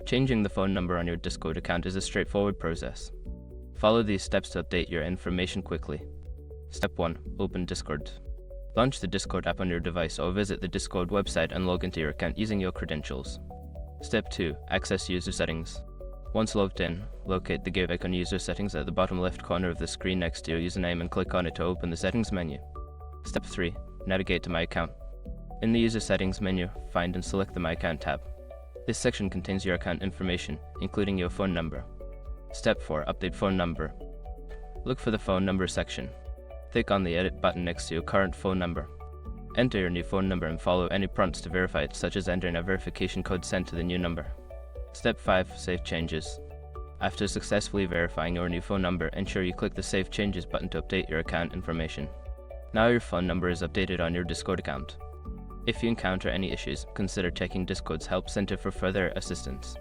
Changing the phone number on your Discord account is a straightforward process. Follow these steps to update your information quickly. Step 1. Open Discord. Launch the Discord app on your device or visit the Discord website and log into your account using your credentials. Step 2. Access user settings. Once logged in, locate the gear icon user settings at the bottom left corner of the screen next to your username and click on it to open the settings menu. Step 3. Navigate to My Account. In the user settings menu, find and select the My Account tab. This section contains your account information, including your phone number. Step 4. Update phone number. Look for the phone number section. Click on the edit button next to your current phone number. Enter your new phone number and follow any prompts to verify it, such as entering a verification code sent to the new number. Step 5. Save changes. After successfully verifying your new phone number, ensure you click the Save Changes button to update your account information. Now your phone number is updated on your Discord account. If you encounter any issues, consider checking Discord's Help Center for further assistance.